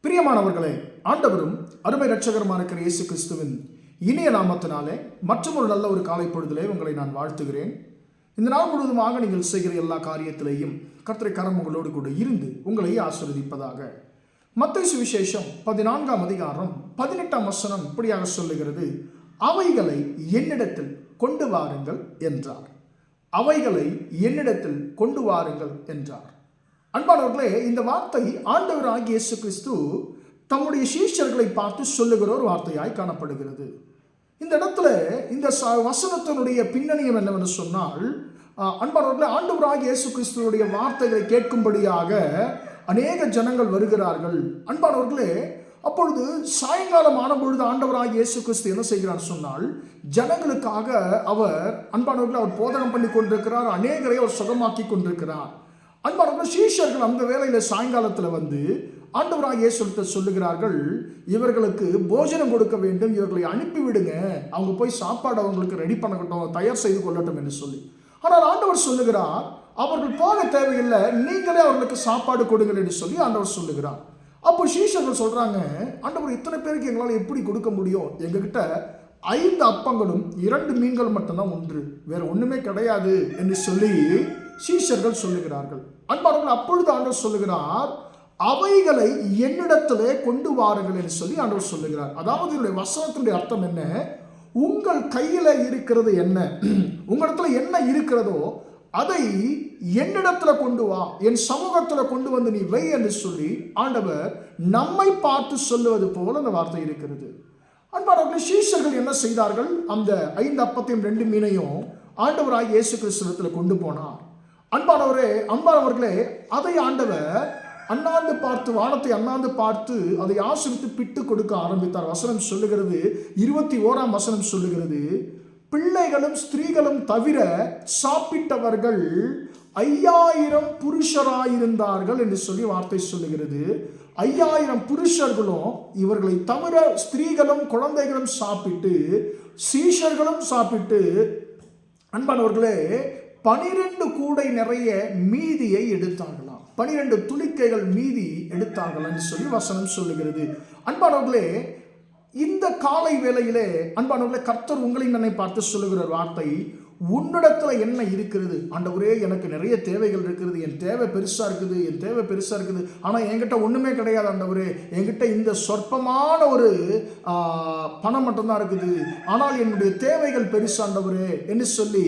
பிரியமானவர்களே, ஆண்டவரும் அருமை இரட்சகருமான இருக்கிற இயேசு கிறிஸ்துவின் இனிய நாமத்தினாலே மற்றும் ஒரு நல்ல ஒரு காலை பொழுதிலே உங்களை நான் வாழ்த்துகிறேன். இந்த நாள் முழுவதுமாக நீங்கள் செய்கிற எல்லா காரியத்திலேயும் கர்த்தருடைய கரம் உங்களோடு கூட இருந்து உங்களை ஆசீர்வதிப்பதாக. மத்தேயு சுவிசேஷம் 14ஆம் அதிகாரம் 18ஆம் வசனம் இப்படியாக சொல்லுகிறது, அவைகளை என்னிடத்தில் கொண்டு வாருங்கள் என்றார். அவைகளை என்னிடத்தில் கொண்டு வாருங்கள் என்றார். அன்பானவர்களே, இந்த வார்த்தை ஆண்டவராகிய இயேசு கிறிஸ்து தம்முடைய சீஷர்களை பார்த்து சொல்லுகிற ஒரு வார்த்தையாய் காணப்படுகிறது. இந்த இடத்துல இந்த வசனத்தினுடைய பின்னணியம் என்னவென்று சொன்னால், அன்பானவர்களே, ஆண்டவராகிய இயேசு கிறிஸ்துவனுடைய வார்த்தைகளை கேட்கும்படியாக அநேக ஜனங்கள் வருகிறார்கள். அன்பானவர்களே, அப்பொழுது சாயங்காலம் ஆன பொழுது ஆண்டவராகிய இயேசு கிறிஸ்து என்ன செய்கிறார் சொன்னால், ஜனங்களுக்காக அவர் அன்பானவர்களை அவர் போதனம் பண்ணி கொண்டிருக்கிறார். அநேகரை அவர் சுகமாக்கி கொண்டிருக்கிறார். அன்பானவர்கள், சீஷர்கள் அந்த வேளையில் சாயங்காலத்தில் வந்து ஆண்டவராகிய இயேசு சொல்லுகிறார்கள், இவர்களுக்கு போஜனம் கொடுக்க வேண்டும், இவர்களை அனுப்பிவிடுங்க, அவங்க போய் சாப்பாடு அவங்களுக்கு ரெடி பண்ணட்டும், தயார் செய்து கொள்ளட்டும் என்று சொல்லி. ஆனால் ஆண்டவர் சொல்லுகிறார், அவர்கள் போக தேவையில்லை, நீங்களே அவர்களுக்கு சாப்பாடு கொடுங்கள் என்று சொல்லி ஆண்டவர் சொல்லுகிறார். அப்போ சீஷர்கள் சொல்றாங்க, ஆண்டவர் இத்தனை பேருக்கு எங்களால் எப்படி கொடுக்க முடியும்? எங்ககிட்ட 5 அப்பங்களும் 2 மீன்கள் மட்டும்தான் உண்டு, வேற ஒண்ணுமே கிடையாது என்று சொல்லி சீஷர்கள் சொல்லுகிறார்கள். அன்பானவர்கள், அப்பொழுது ஆண்டவர் சொல்லுகிறார், அவைகளை என்னிடத்திலே கொண்டு வாருங்கள் என்று சொல்லி ஆண்டவர் சொல்லுகிறார். அதாவது என்னுடைய வசனத்தினுடைய அர்த்தம் என்ன? உங்கள் கையில இருக்கிறது என்ன, உங்களிடத்துல என்ன இருக்கிறதோ அதை என்னிடத்துல கொண்டு வா, என் சமூகத்துல கொண்டு வந்து நீ வை என்று சொல்லி ஆண்டவர் நம்மை பார்த்து சொல்லுவது போல அந்த வார்த்தை இருக்கிறது. அன்பானவர்களே, சீஷர்கள் என்ன செய்தார்கள்? அந்த 5 அப்பத்தையும் 2 மீனையும் ஆண்டவராகிய இயேசு கிறிஸ்துவிடத்தில் கொண்டு போனார். அன்பானவர்களே, அதை ஆண்டவர் அண்ணாந்து பார்த்து, வானத்தை அண்ணாந்து பார்த்து அதை ஆசீர்வதித்து பிட்டு கொடுக்க ஆரம்பித்தார். வசனம் சொல்லுகிறது, 21ஆம் வசனம் சொல்லுகிறது, பிள்ளைகளும் ஸ்திரீகளும் தவிர சாப்பிட்டவர்கள் 5000 புருஷராயிருந்தார்கள் என்று சொல்லி வார்த்தை சொல்லுகிறது. 5000 புருஷர்களும் இவர்களை தவிர ஸ்திரீகளும் குழந்தைகளும் சாப்பிட்டு, சீஷர்களும் சாப்பிட்டு, அன்பானவர்களே, 12 கூடை நிறைய மீதியை எடுத்தார்களாம். 12 துளிக்கைகள் மீதி எடுத்தார்கள் என்று சொல்லி வசனம் சொல்லுகிறது. அன்பானவர்களே, இந்த காலை வேளையிலே அன்பானவர்களே, கர்த்தர் உங்களை என்னை பார்த்து சொல்லுகிற வார்த்தை, உன்னிடத்துல என்ன இருக்கிறது? ஆண்டவரே, எனக்கு நிறைய தேவைகள் இருக்கிறது, என் தேவை பெருசா இருக்குது, ஆனா என்கிட்ட ஒண்ணுமே கிடையாது ஆண்டவரே, என்கிட்ட இந்த சொற்பமான ஒரு பணம் மட்டும்தான் இருக்குது, ஆனால் என்னுடைய தேவைகள் பெருசா ஆண்டவரே என்று சொல்லி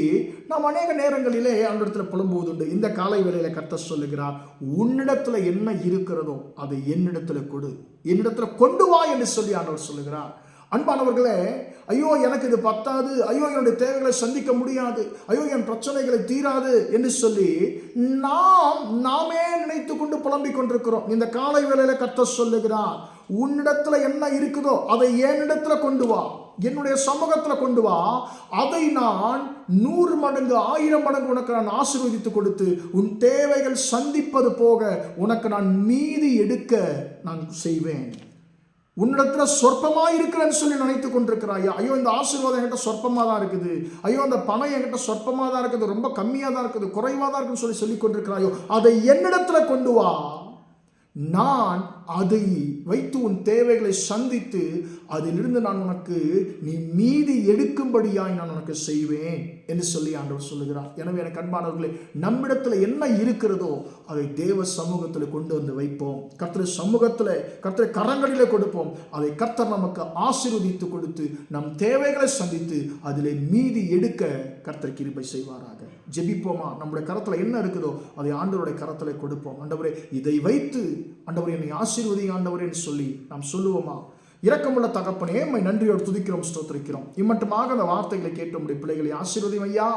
நாம் அநேக நேரங்களிலே ஆண்டவரிடத்துல புலம்புவதுண்டு. இந்த காலை வேளையில கர்த்தர் சொல்லுகிறார், உன்னிடத்துல என்ன இருக்கிறதோ அதை என்னிடத்துல கொடு, என்னிடத்துல கொண்டு வா என்று சொல்லி ஆண்டவர் சொல்லுகிறார். அன்பானவர்களே, ஐயோ எனக்கு இது பத்தாது, ஐயோ என்னுடைய தேவைகளை சந்திக்க முடியாது, ஐயோ என் பிரச்சனைகளை தீராது என்று சொல்லி நாமே நினைத்து கொண்டு புலம்பிக் கொண்டிருக்கிறோம். இந்த காலை வேளையில கர்த்தர் சொல்லுகிறார், உன்னிடத்துல என்ன இருக்குதோ அதை என்னிடத்துல கொண்டு வா, என்னுடைய சமூகத்துல கொண்டு வா, அதை நான் 100 மடங்கு 1000 மடங்கு உனக்கு நான் ஆசீர்வதித்து கொடுத்து உன் தேவைகள் சந்திப்பது போக உனக்கு நான் மீதி எடுக்க நான் செய்வேன். உன்னிடத்துல சொற்பமாக இருக்கிறேன்னு சொல்லி நினைத்து கொண்டிருக்கிறாயா? ஐயோ இந்த ஆசீர்வாதம் என்கிட்ட சொற்பமாக தான் இருக்குது, ஐயோ அந்த பணம் என்கிட்ட சொற்பமாக தான் இருக்குது, ரொம்ப கம்மியாக தான் இருக்குது, குறைவாக தான் இருக்குன்னு சொல்லி கொண்டிருக்கிறாயோ, அதை என்னிடத்துல கொண்டு வா, நான் அதை வைத்து உன் தேவைகளை சந்தித்து அதிலிருந்து நான் உனக்கு நீ மீதி எடுக்கும்படியாய் நான் உனக்கு செய்வேன் என்று சொல்லி ஆண்டவர் சொல்லுகிறார். எனவே எனக்கு அன்பானவர்களே, நம்மிடத்துல என்ன இருக்கிறதோ அதை தேவ சமூகத்தில் கொண்டு வந்து வைப்போம், கர்த்தர் சமூகத்தில், கர்த்தர் கரங்களிலே கொடுப்போம். அதை கர்த்தர் நமக்கு ஆசீர்வதித்து கொடுத்து நம் தேவைகளை சந்தித்து அதிலே மீதி எடுக்க கர்த்தர் கிருபை செய்வாராக. ஜெபிப்போமா? நம்முடைய கரத்துல என்ன இருக்குதோ அதை ஆண்டவருடைய கரத்துல கொடுப்போம். ஆண்டவரே, இதை வைத்து ஆண்டவரே என்னை ஆசீர்வதி ஆண்டவரே என்று சொல்லி நாம் சொல்லுவோமா? இரக்கமுள்ள தகப்பனே, உம்மை நன்றியோடு துதிக்கிறோம், ஸ்தோத்திரிக்கிறோம். இம்மட்டுமாக அந்த வார்த்தைகளை கேட்டு உம்முடைய பிள்ளைகளை ஆசீர்வதியும் ஐயா.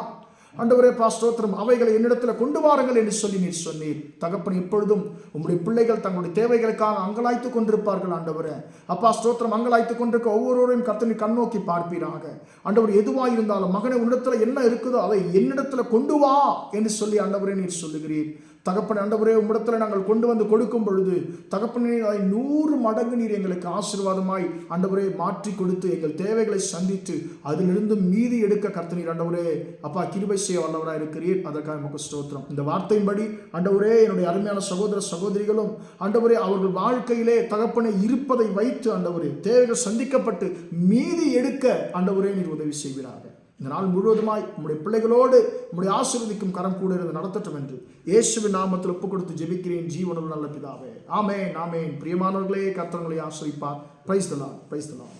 ஆண்டவரே ஸ்தோத்திரம், அவைகளை என்னிடத்தில் கொண்டு வாருங்கள் என்று சொல்லி நீர் சொன்னீர். தகப்பன், எப்பொழுதும் உம்முடைய பிள்ளைகள் தங்களுடைய தேவைகளுக்காக அங்கலாய்த்துக் கொண்டிருப்பார்கள். ஆண்டவரே அப்பா ஸ்தோத்திரம், அங்கலாய்த்துக் கொண்டிருக்க ஒவ்வொருவரையும் கர்த்தரை கண்ணோக்கி பார்ப்பீராக. ஆண்டவர், எதுவாக இருந்தாலும் மகனே உன்னிடத்துல என்ன இருக்குதோ அதை என்னிடத்துல கொண்டு வா என்று சொல்லி ஆண்டவரே நீர் சொல்லுகிறீர். தகப்பனே ஆண்டவரே, உம்மிடத்தில் நாங்கள் கொண்டு வந்து கொடுக்கும் பொழுது தகப்பனே, அதை 100 மடங்கு நீர் எங்களுக்கு ஆசீர்வாதமாய் ஆண்டவரே மாற்றி கொடுத்து எங்கள் தேவைகளை சந்தித்து அதிலிருந்து மீதி எடுக்க கர்த்தனீர் ஆண்டவரே அப்பா கிருபை செய்ய வல்லவராக இருக்கிறீர். அதற்காக நமக்கு ஸ்தோத்திரம். இந்த வார்த்தையின்படி ஆண்டவரே, என்னுடைய அருமையான சகோதர சகோதரிகளும் ஆண்டவரே அவர்கள் வாழ்க்கையிலே தகப்பனை இருப்பதை வைத்து ஆண்டவரே தேவைகள் சந்திக்கப்பட்டு மீதி எடுக்க ஆண்டவரே நீர் உதவி செய்வீராக. இந்த நாள் முழுவதுமாய் உம்முடைய பிள்ளைகளோடு உம்முடைய ஆசீர்வதிக்கும் கரம் கூட இருந்து நடத்தட்டும் என்று இயேசுவின் நாமத்தில் ஒப்புக் கொடுத்து ஜெபிக்கிறேன் ஜீவனுள்ள நல்ல பிதாவே. ஆமென், ஆமென். பிரியமானவர்களே, கர்த்தர் உங்களை ஆசீர்வதிப்பார். Praise the Lord, praise the Lord.